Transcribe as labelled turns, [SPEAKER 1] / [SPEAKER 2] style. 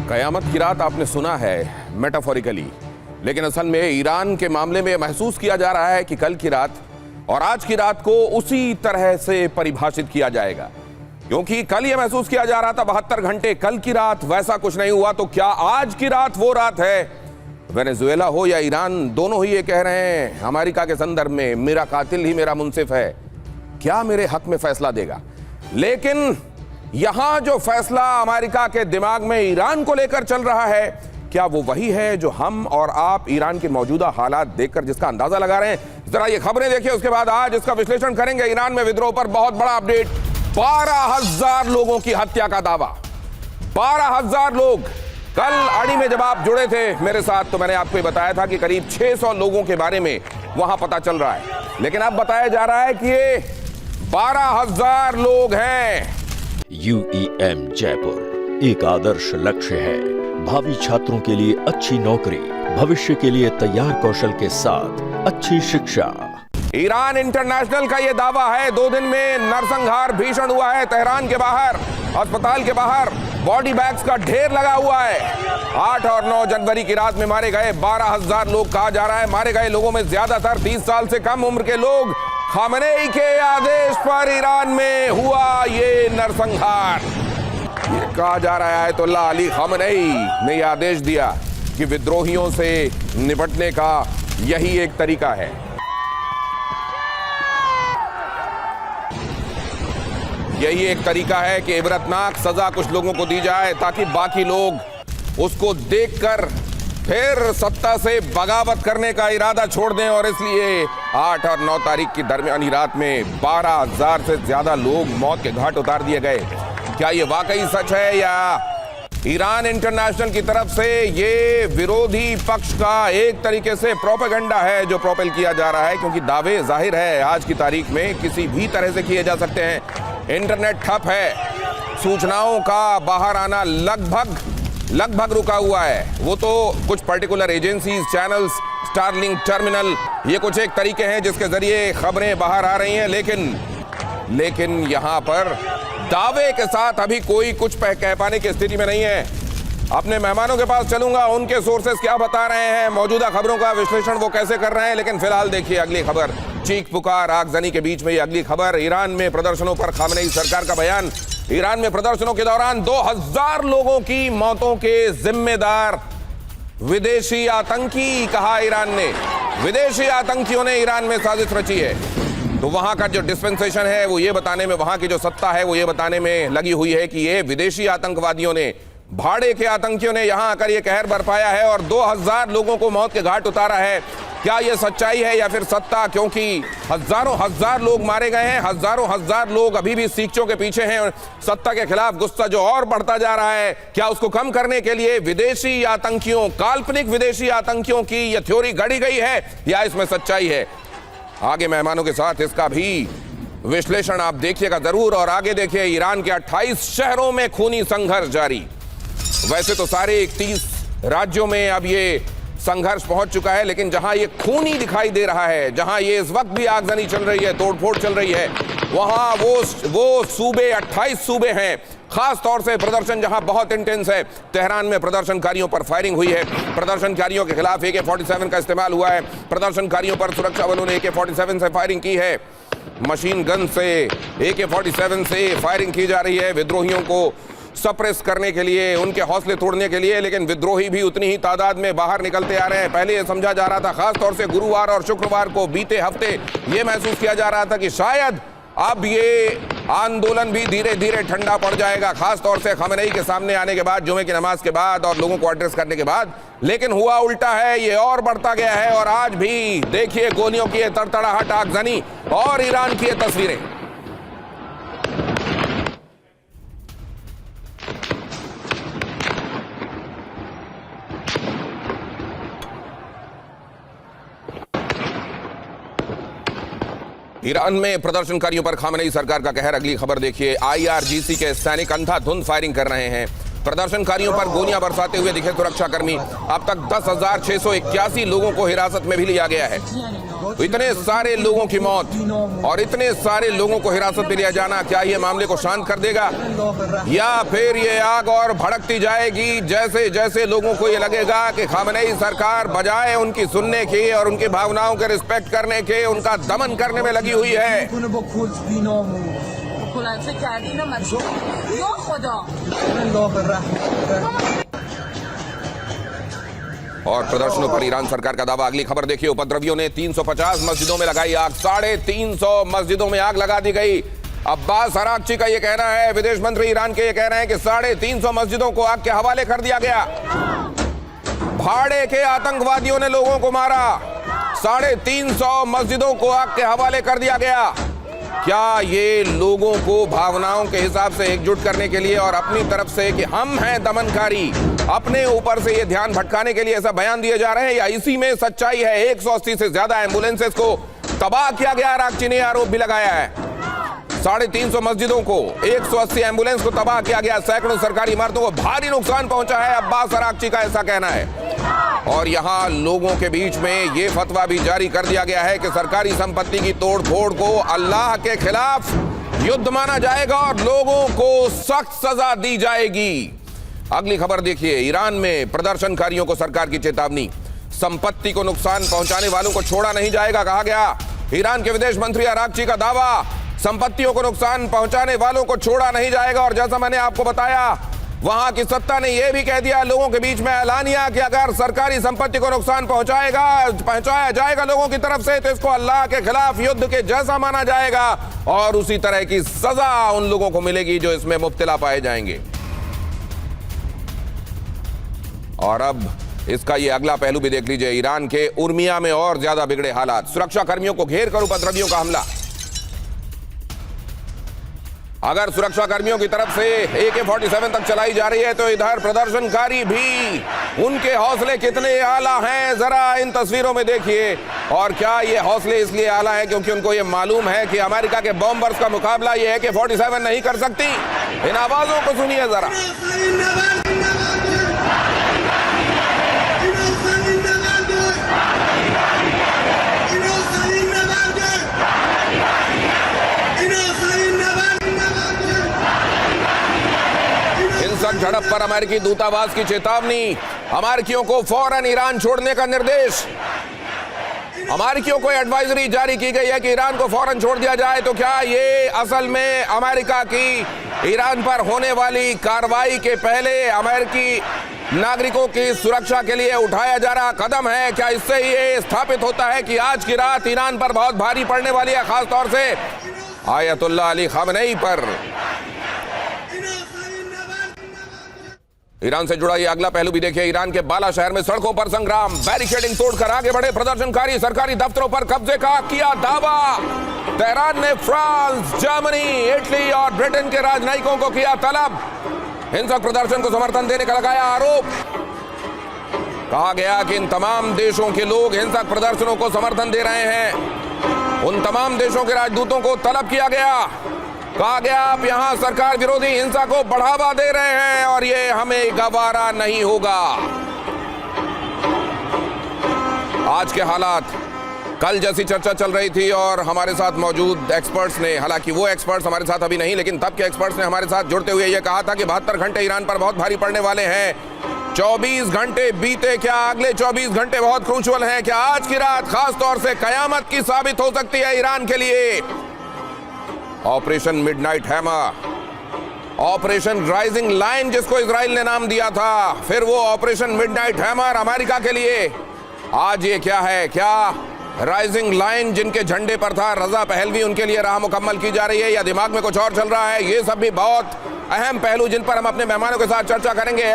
[SPEAKER 1] कयामत की रात आपने सुना है मेटाफोरिकली, लेकिन असल में ईरान के मामले में महसूस किया जा रहा है कि कल की रात और आज की रात को उसी तरह से परिभाषित किया जाएगा। क्योंकि कल यह महसूस किया जा रहा था 72 घंटे कल की रात वैसा कुछ नहीं हुआ, तो क्या आज की रात वो रात है? वेनेजुएला हो या ईरान, दोनों ही ये कह रहे हैं अमेरिका के संदर्भ में मेरा कातिल ही मेरा मुंसिफ है, क्या मेरे हक में फैसला देगा। लेकिन यहां जो फैसला अमेरिका के दिमाग में ईरान को लेकर चल रहा है, क्या वो वही है जो हम और आप ईरान के मौजूदा हालात देखकर जिसका अंदाजा लगा रहे हैं? जरा ये खबरें देखिए, उसके बाद आज इसका विश्लेषण करेंगे। ईरान में विद्रोह पर बहुत बड़ा अपडेट। 12,000 लोगों की हत्या का दावा। 12,000 लोग। कल आड़ी में जब आप जुड़े थे मेरे साथ तो मैंने आपको बताया था कि करीब 600 लोगों के बारे में वहां पता चल रहा है, लेकिन अब बताया जा रहा है कि ये 12,000 लोग हैं।
[SPEAKER 2] UEM जयपुर एक आदर्श लक्ष्य है। भावी छात्रों के लिए अच्छी नौकरी, भविष्य के लिए तैयार कौशल के साथ अच्छी शिक्षा।
[SPEAKER 1] ईरान इंटरनेशनल का यह दावा है। 2 दिन में नरसंहार भीषण हुआ है। तेहरान के बाहर, अस्पताल के बाहर बॉडी बैग्स का ढेर लगा हुआ है। 8 और 9 जनवरी की रात में मारे गए 12,000 लोग कहा जा रहा है। मारे गए लोगों में ज्यादातर 30 साल से कम उम्र के लोग। खामेनेई के आदेश पर ईरान में हुआ ये नरसंहार। ये कहा जा रहा है आयतुल्लाह अली खामेनेई ने यह आदेश दिया कि विद्रोहियों से निपटने का यही एक तरीका है। यही एक तरीका है कि इबरतनाक सजा कुछ लोगों को दी जाए ताकि बाकी लोग उसको देखकर फिर सत्ता से बगावत करने का इरादा छोड़ दें। और इसलिए 8 और 9 तारीख की दरमियानी रात में 12,000 से ज्यादा लोग मौत के घाट उतार दिए गए। क्या ये वाकई सच है या ईरान इंटरनेशनल की तरफ से ये विरोधी पक्ष का एक तरीके से प्रोपेगेंडा है जो प्रोपेल किया जा रहा है? क्योंकि दावे जाहिर है आज की तारीख में किसी भी तरह से किए जा सकते हैं। इंटरनेट ठप है, सूचनाओं का बाहर आना लगभग रुका हुआ है। वो तो कुछ particular agencies, channels, Starlink terminal, ये कुछ एक तरीके हैं जिसके जरिए खबरें बाहर आ रही हैं। लेकिन यहां पर दावे के साथ अभी कोई कुछ कह पाने की स्थिति में नहीं है। अपने मेहमानों के पास चलूंगा, उनके सोर्सेस क्या बता रहे हैं, मौजूदा खबरों का विश्लेषण वो कैसे कर रहे हैं। लेकिन फिलहाल देखिए अगली खबर। चीख पुकार आगजनी के बीच में ये अगली खबर। ईरान में प्रदर्शनों पर खामेनेई सरकार का बयान। ईरान में प्रदर्शनों के दौरान 2,000 लोगों की मौतों के जिम्मेदार विदेशी आतंकी कहा ईरान ने। विदेशी आतंकियों ने ईरान में साजिश रची है। तो वहां का जो डिस्पेंसेशन है वो ये बताने में, वहां की जो सत्ता है वो ये बताने में लगी हुई है कि ये विदेशी आतंकवादियों ने, भाड़े के आतंकियों ने यहां आकर ये कहर बरपाया है और 2,000 लोगों को मौत के घाट उतारा है। क्या ये सच्चाई है या फिर सत्ता? क्योंकि हजार लोग मारे गए हैं, हजार लोग अभी भी सीखचों के पीछे हैं। सत्ता के खिलाफ गुस्सा जो और बढ़ता जा रहा है, क्या उसको कम करने के लिए विदेशी आतंकियों, काल्पनिक विदेशी आतंकियों की यह थ्योरी गढ़ी गई है या इसमें सच्चाई है? आगे मेहमानों के साथ इसका भी विश्लेषण आप देखिएगा जरूर। और आगे देखिए, ईरान के 28 शहरों में खूनी संघर्ष जारी। वैसे तो सारे 31 राज्यों में अब ये संघर्ष पहुंच चुका है, लेकिन जहां ये खूनी दिखाई दे रहा है, जहां ये इस वक्त भी आगजनी चल रही है, तोड़फोड़ चल रही है, वहां वो सूबे 28 सूबे हैं। खास तौर से प्रदर्शन जहां बहुत इंटेंस है। तेहरान में प्रदर्शनकारियों पर फायरिंग हुई है। प्रदर्शनकारियों के खिलाफ AK-47 का इस्तेमाल हुआ है। प्रदर्शनकारियों पर सुरक्षा बलों ने AK-47 से फायरिंग की है। मशीन गन से, AK-47 से फायरिंग की जा रही है विद्रोहियों को सप्रेस करने के लिए, उनके हौसले तोड़ने के लिए। लेकिन विद्रोही भी उतनी ही तादाद में बाहर निकलते आ रहे हैं। पहले यह समझा जा रहा था, खास तौर से गुरुवार और शुक्रवार को बीते हफ्ते यह महसूस किया जा रहा था कि शायद अब ये आंदोलन भी धीरे धीरे ठंडा पड़ जाएगा, खास तौर से खामेनेई के सामने आने के बाद, जुमे की नमाज के बाद और लोगों को एड्रेस करने के बाद। लेकिन हुआ उल्टा है, ये और बढ़ता गया है। और आज भी देखिए गोलियों की तड़तड़ाहट, आगजनी और ईरान की तस्वीरें। ईरान में प्रदर्शनकारियों पर खामेनेई सरकार का कहर। अगली खबर देखिए। IRGC के सैनिक अंधाधुंध फायरिंग कर रहे हैं। प्रदर्शनकारियों पर गोलियां बरसाते हुए दिखे सुरक्षाकर्मी। अब तक 10,681 लोगों को हिरासत में भी लिया गया है। तो इतने सारे लोगों की मौत और इतने सारे लोगों को हिरासत में लिया जाना, क्या ये मामले को शांत कर देगा या फिर ये आग और भड़कती जाएगी जैसे जैसे लोगों को ये लगेगा कि खामनेई सरकार बजाय उनकी सुनने की और उनकी भावनाओं के रिस्पेक्ट करने के उनका दमन करने में लगी हुई है। और प्रदर्शनों पर ईरान सरकार का दावा। अगली खबर देखिए, उपद्रवियों ने 350 मस्जिदों में लगाई आग, 350 मस्जिदों में आग लगा दी गई। अब्बास अरागची का यह कहना है, विदेश मंत्री ईरान के ये कह रहे हैं कि 350 मस्जिदों को आग के हवाले कर दिया गया। भाड़े के आतंकवादियों ने लोगों को मारा, 350 मस्जिदों को आग के हवाले कर दिया गया। क्या ये लोगों को भावनाओं के हिसाब से एकजुट करने के लिए और अपनी तरफ से कि हम हैं दमनकारी, अपने ऊपर से ये ध्यान भटकाने के लिए ऐसा बयान दिए जा रहे हैं, या इसी में सच्चाई है? 180 से ज्यादा एम्बुलेंसेस को तबाह किया गया, अरागची ने आरोप भी लगाया है। 350 मस्जिदों को, 180 एम्बुलेंस को तबाह किया गया, सैकड़ों सरकारी इमारतों को भारी नुकसान पहुंचा है, अब्बास अरागची का ऐसा कहना है। और यहां लोगों के बीच में यह फतवा भी जारी कर दिया गया है कि सरकारी संपत्ति की तोड़फोड़ को अल्लाह के खिलाफ युद्ध माना जाएगा और लोगों को सख्त सजा दी जाएगी। अगली खबर देखिए, ईरान में प्रदर्शनकारियों को सरकार की चेतावनी, संपत्ति को नुकसान पहुंचाने वालों को छोड़ा नहीं जाएगा, कहा गया। ईरान के विदेश मंत्री अरागची का दावा, संपत्तियों को नुकसान पहुंचाने वालों को छोड़ा नहीं जाएगा। और जैसा मैंने आपको बताया, वहां की सत्ता ने यह भी कह दिया लोगों के बीच में ऐलानिया कि अगर सरकारी संपत्ति को नुकसान पहुंचाया जाएगा लोगों की तरफ से, तो इसको अल्लाह के खिलाफ युद्ध के जैसा माना जाएगा और उसी तरह की सजा उन लोगों को मिलेगी जो इसमें मुब्तला पाए जाएंगे। और अब इसका ये अगला पहलू भी देख लीजिए, ईरान के उर्मिया में और ज्यादा बिगड़े हालात, सुरक्षा कर्मियों को घेर कर उपद्रवियों का हमला। अगर सुरक्षा कर्मियों की तरफ से AK-47 तक चलाई जा रही है, तो इधर प्रदर्शनकारी भी, उनके हौसले कितने आला हैं जरा इन तस्वीरों में देखिए। और क्या ये हौसले इसलिए आला है क्योंकि उनको ये मालूम है कि अमेरिका के बॉम्बर्स का मुकाबला ये AK-47 नहीं कर सकती। इन आवाजों को सुनिए जरा। झड़प पर अमेरिकी दूतावास की चेतावनी, अमेरिकियों को फौरन ईरान छोड़ने का निर्देश। अमेरिकियों को एडवाइजरी जारी की गई है कि ईरान को फौरन छोड़ दिया जाए। तो क्या ये असल में अमेरिका की ईरान पर होने वाली कार्रवाई के पहले अमेरिकी नागरिकों की सुरक्षा के लिए उठाया जा रहा कदम है? क्या इससे ये स्थापित होता है कि आज की रात ईरान पर बहुत भारी पड़ने वाली है, खास तौर से आयतुल्लाह अली खामनेई पर? ईरान से जुड़ा ये अगला पहलू भी देखिए, ईरान के बाला शहर में सड़कों पर संग्राम, बैरिकेडिंग तोड़कर आगे बढ़े प्रदर्शनकारी, सरकारी दफ्तरों पर कब्जे का किया दावा। तेहरान ने फ्रांस, जर्मनी, इटली और ब्रिटेन के राजनयिकों को किया तलब, हिंसक प्रदर्शन को समर्थन देने का लगाया आरोप। कहा गया कि इन तमाम देशों के लोग हिंसक प्रदर्शनों को समर्थन दे रहे हैं। उन तमाम देशों के राजदूतों को तलब किया गया, कहा गया आप यहां सरकार विरोधी हिंसा को बढ़ावा दे रहे हैं और ये हमें गवारा नहीं होगा। आज के हालात, कल जैसी चर्चा चल रही थी और हमारे साथ मौजूद एक्सपर्ट्स ने, हालांकि वो एक्सपर्ट्स हमारे साथ अभी नहीं, लेकिन तब के एक्सपर्ट्स ने हमारे साथ जुड़ते हुए ये कहा था कि 72 घंटे ईरान पर बहुत भारी पड़ने वाले हैं। 24 घंटे बीते, क्या अगले 24 घंटे बहुत क्रूशियल हैं? क्या आज की रात खास तौर से कयामत की साबित हो सकती है ईरान के लिए? Operation midnight hammer, operation rising line जिसको इजराइल ने नाम दिया था, फिर वो ऑपरेशन मिडनाइट हैमर अमेरिका के लिए। आज ये क्या है? क्या राइजिंग लाइन जिनके झंडे पर था रजा पहलवी, उनके लिए राह मुकम्मल की जा रही है या दिमाग में कुछ और चल रहा है? ये सब भी बहुत अहम पहलू जिन पर हम अपने मेहमानों के साथ चर्चा करेंगे।